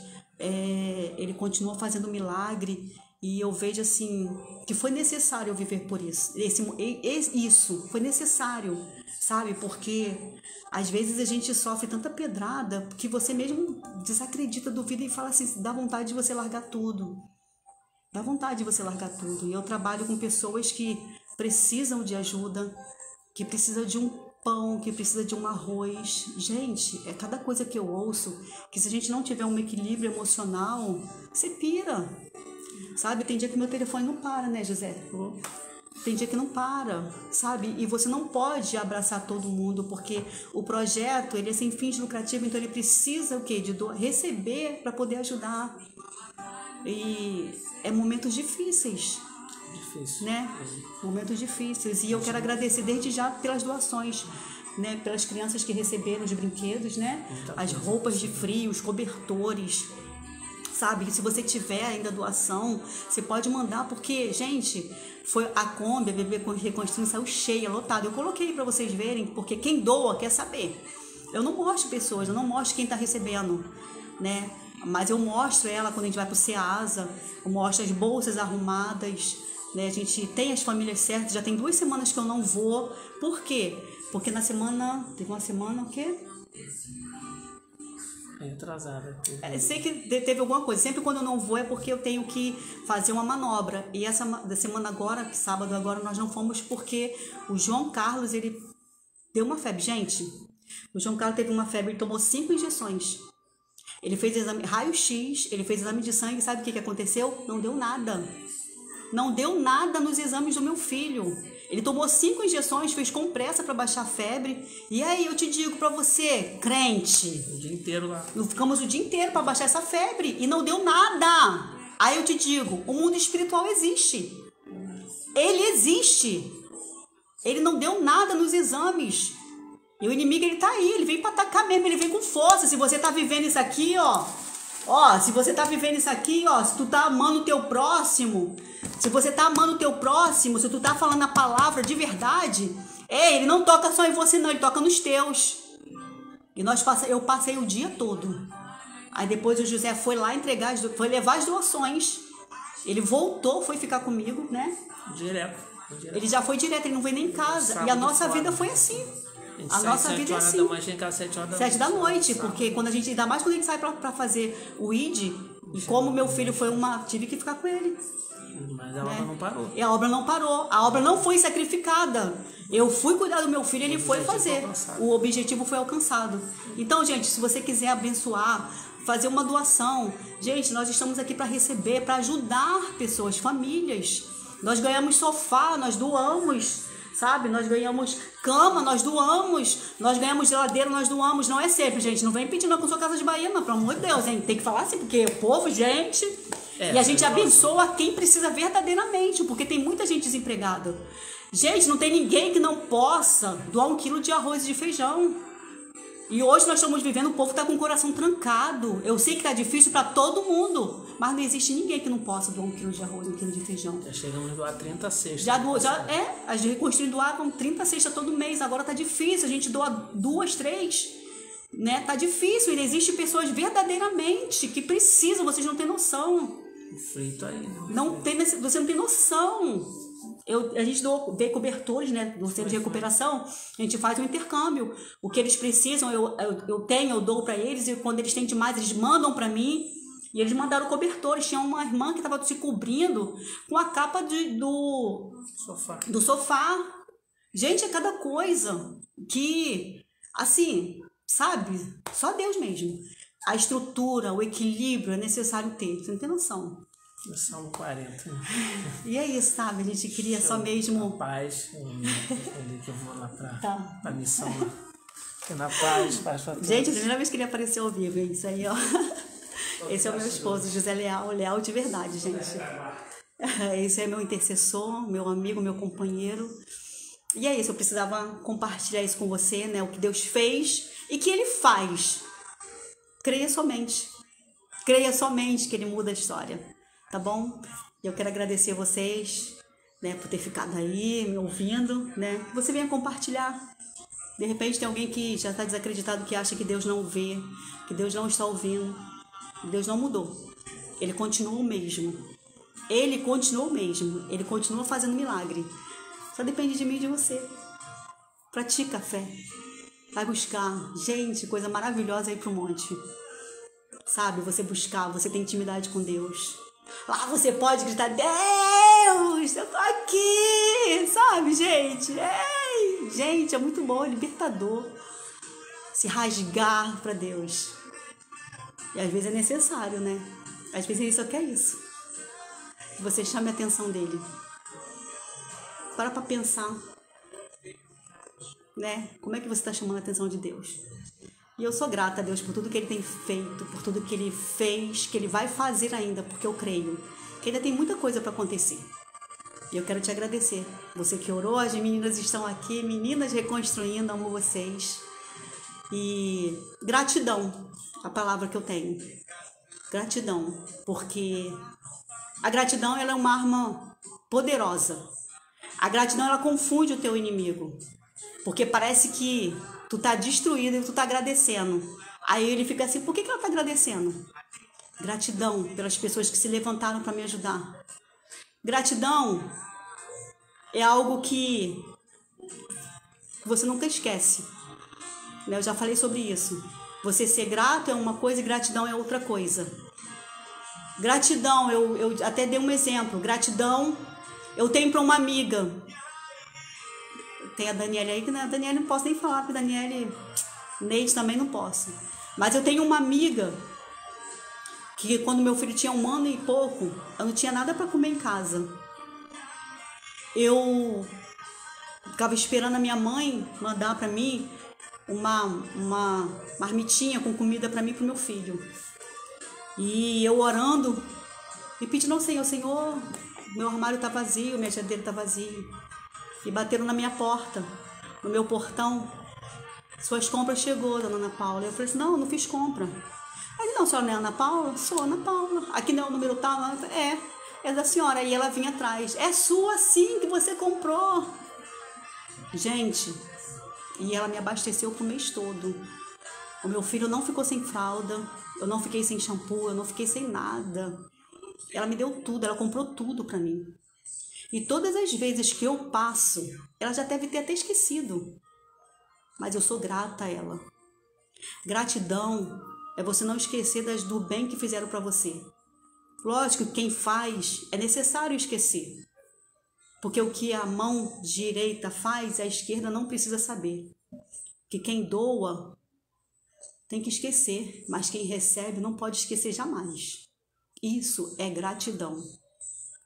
ele continua fazendo milagre. E eu vejo assim que foi necessário eu viver por isso. Isso foi necessário, sabe? Porque às vezes a gente sofre tanta pedrada que você mesmo desacredita, duvida e fala assim, dá vontade de você largar tudo. Dá vontade de você largar tudo. E eu trabalho com pessoas que precisam de ajuda, que precisam de um pão, que precisa de um arroz. Gente, é cada coisa que eu ouço, que se a gente não tiver um equilíbrio emocional, você pira. Sabe, tem dia que meu telefone não para, né, José? Tem dia que não para, sabe? E você não pode abraçar todo mundo, porque o projeto, ele é sem fins lucrativos, então ele precisa o quê? De receber para poder ajudar. E é momentos difíceis, né? Momentos difíceis. E eu quero agradecer desde já pelas doações, né? Pelas crianças que receberam os brinquedos, né? As roupas de frio, os cobertores. Sabe, se você tiver ainda doação, você pode mandar, porque, gente, foi a Kombi, a Bebê Reconstruindo, saiu cheia, lotada. Eu coloquei para vocês verem, porque quem doa quer saber. Eu não mostro pessoas, eu não mostro quem está recebendo, né? Mas eu mostro ela quando a gente vai para o Ceasa, eu mostro as bolsas arrumadas, né? A gente tem as famílias certas, já tem 2 semanas que eu não vou. Por quê? Porque teve uma semana o quê? É atrasada. Sei que teve alguma coisa. Sempre quando eu não vou é porque eu tenho que fazer uma manobra. E essa da semana agora, sábado agora, nós não fomos porque o João Carlos, ele deu uma febre. Gente, o João Carlos teve uma febre, ele tomou 5 injeções. Ele fez exame raio-x, ele fez exame de sangue. Sabe o que aconteceu? Não deu nada. Não deu nada nos exames do meu filho. Ele tomou 5 injeções, fez com pressa para baixar a febre. E aí eu te digo para você, crente, O dia inteiro lá. ficamos o dia inteiro para baixar essa febre e não deu nada. Aí eu te digo, o mundo espiritual existe. Ele existe. Ele não deu nada nos exames. E o inimigo, ele tá aí, ele vem para atacar mesmo, ele vem com força. Se você tá vivendo isso aqui, se você tá vivendo isso aqui, se tu tá amando o teu próximo, se você tá amando o teu próximo, se tu tá falando a palavra de verdade, ele não toca só em você não, ele toca nos teus. E eu passei o dia todo. Aí depois o José foi lá foi levar as doações. Ele voltou, foi ficar comigo, né? Direto. Ele já foi direto, ele não veio nem em casa. E a nossa vida foi assim. A nossa vida é assim. 7 da noite, porque quando a gente, ainda mais quando a gente sai pra fazer o ID, e como meu filho foi tive que ficar com ele. Mas a obra não parou. E a obra não parou. A obra não foi sacrificada. Eu fui cuidar do meu filho, ele foi fazer. O objetivo foi alcançado. Então, gente, se você quiser abençoar, fazer uma doação, gente, nós estamos aqui para receber, para ajudar pessoas, famílias. Nós ganhamos sofá, nós doamos. Sabe? Nós ganhamos cama, nós doamos. Nós ganhamos geladeira, nós doamos. Não é sempre, gente. Não vem pedindo com sua casa de Bahia, não. Pelo amor de Deus, hein? Tem que falar assim, porque o povo, gente... e a gente abençoa quem precisa verdadeiramente, porque tem muita gente desempregada. Gente, não tem ninguém que não possa doar 1 quilo de arroz e de feijão. E hoje nós estamos vivendo, o povo está com o coração trancado. Eu sei que está difícil para todo mundo, mas não existe ninguém que não possa doar 1 quilo de arroz, 1 quilo de feijão. Já chegamos a doar 30 cestas. As reconstruindo doavam 30 cestas todo mês. Agora tá difícil, a gente doa 2, 3, né? Tá difícil, e existem pessoas verdadeiramente que precisam, vocês não têm noção. Frito aí. Você não tem noção. A gente vê cobertores, né, do centro de recuperação, a gente faz um intercâmbio. O que eles precisam, eu dou para eles, e quando eles têm demais, eles mandam para mim. E eles mandaram cobertores. Tinha uma irmã que estava se cobrindo com a capa do sofá. Gente, é cada coisa que, assim, sabe? Só Deus mesmo. A estrutura, o equilíbrio é necessário ter. Você não tem noção. Salmo 40. E é isso, sabe? A gente queria só mesmo... Paz. Que eu vou lá pra missão lá. Porque na paz pra todos. Gente, a primeira vez que ele apareceu ao vivo, isso aí, ó. Esse é o meu esposo, José Leal de verdade, gente. Esse é meu intercessor, meu amigo, meu companheiro. E é isso, eu precisava compartilhar isso com você, né? O que Deus fez e que Ele faz. Creia somente. Creia somente que Ele muda a história, tá bom? E eu quero agradecer a vocês, né, por ter ficado aí, me ouvindo, né? Que você venha compartilhar. De repente tem alguém que já está desacreditado, que acha que Deus não vê, que Deus não está ouvindo. Deus não mudou. Ele continua o mesmo. Ele continua o mesmo. Ele continua fazendo milagre. Só depende de mim e de você. Pratica a fé. Vai buscar. Gente, coisa maravilhosa aí pro monte. Sabe? Você buscar, você tem intimidade com Deus. Lá você pode gritar, Deus, eu tô aqui. Sabe, gente? Ei, gente, é muito bom, é libertador. Se rasgar para Deus. E às vezes é necessário, né? Às vezes ele só quer isso. Que você chame a atenção dele. Para pensar. Né? Como é que você está chamando a atenção de Deus? E eu sou grata a Deus por tudo que Ele tem feito, por tudo que Ele fez, que Ele vai fazer ainda, porque eu creio que ainda tem muita coisa para acontecer. E eu quero te agradecer. Você que orou, as meninas estão aqui, meninas reconstruindo, amo vocês. E gratidão, a palavra que eu tenho. Gratidão, porque a gratidão ela é uma arma poderosa. A gratidão ela confunde o teu inimigo, porque parece que tu tá destruído e tu tá agradecendo. Aí ele fica assim, por que ela tá agradecendo? Gratidão pelas pessoas que se levantaram para me ajudar. Gratidão é algo que você nunca esquece. Eu já falei sobre isso. Você ser grato é uma coisa e gratidão é outra coisa. Gratidão, eu até dei um exemplo. Gratidão, eu tenho para uma amiga. Tem a Daniela aí, que a Daniela não posso nem falar, porque a Daniela, Neide também não posso. Mas eu tenho uma amiga que quando meu filho tinha 1 ano e pouco, eu não tinha nada para comer em casa. Eu ficava esperando a minha mãe mandar para mim uma marmitinha com comida para mim e para o meu filho. E eu orando e pedindo ao Senhor, Senhor, meu armário está vazio, minha geladeira está vazia. E bateram na minha porta, no meu portão. Suas compras chegou, dona Ana Paula. Eu falei assim, não, eu não fiz compra. Aí, não, a senhora não é Ana Paula? Sou Ana Paula. Aqui não é o número tal? É da senhora. E ela vinha atrás. É sua sim, que você comprou. Gente, e ela me abasteceu pro mês todo. O meu filho não ficou sem fralda, eu não fiquei sem shampoo, eu não fiquei sem nada. Ela me deu tudo, ela comprou tudo pra mim. E todas as vezes que eu passo, ela já deve ter até esquecido. Mas eu sou grata a ela. Gratidão é você não esquecer do bem que fizeram para você. Lógico que quem faz é necessário esquecer. Porque o que a mão direita faz, a esquerda não precisa saber. Que quem doa tem que esquecer, mas quem recebe não pode esquecer jamais. Isso é gratidão.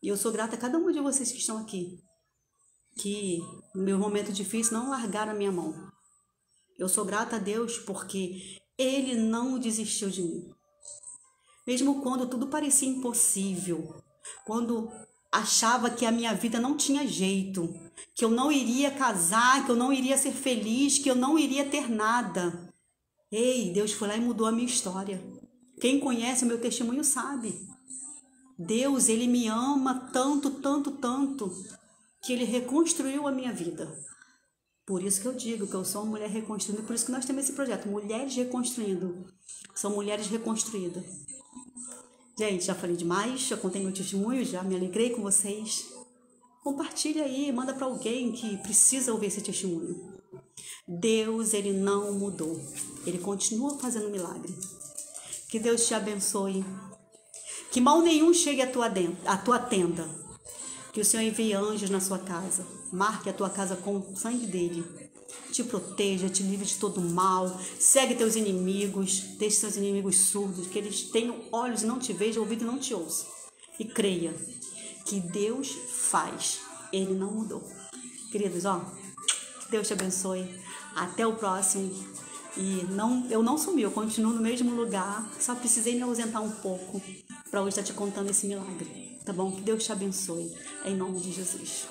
E eu sou grata a cada um de vocês que estão aqui, que no meu momento difícil não largaram a minha mão. Eu sou grata a Deus porque Ele não desistiu de mim. Mesmo quando tudo parecia impossível, quando achava que a minha vida não tinha jeito, que eu não iria casar, que eu não iria ser feliz, que eu não iria ter nada. Ei, Deus foi lá e mudou a minha história. Quem conhece o meu testemunho sabe. Deus, Ele me ama tanto, tanto, tanto, que Ele reconstruiu a minha vida. Por isso que eu digo que eu sou uma mulher reconstruída, por isso que nós temos esse projeto, Mulheres Reconstruindo. São mulheres reconstruídas. Gente, já falei demais, já contei meu testemunho, já me alegrei com vocês. Compartilha aí, manda para alguém que precisa ouvir esse testemunho. Deus, Ele não mudou. Ele continua fazendo milagre. Que Deus te abençoe. Que mal nenhum chegue à tua tenda. Que o Senhor envie anjos na sua casa. Marque a tua casa com o sangue dele. Te proteja, te livre de todo mal. Segue teus inimigos. Deixe seus inimigos surdos. Que eles tenham olhos e não te vejam, ouvido e não te ouçam. E creia que Deus faz. Ele não mudou. Queridos, que Deus te abençoe. Até o próximo. E eu não sumi, eu continuo no mesmo lugar. Só precisei me ausentar um pouco para hoje estar te contando esse milagre. Tá bom? Que Deus te abençoe. Em nome de Jesus.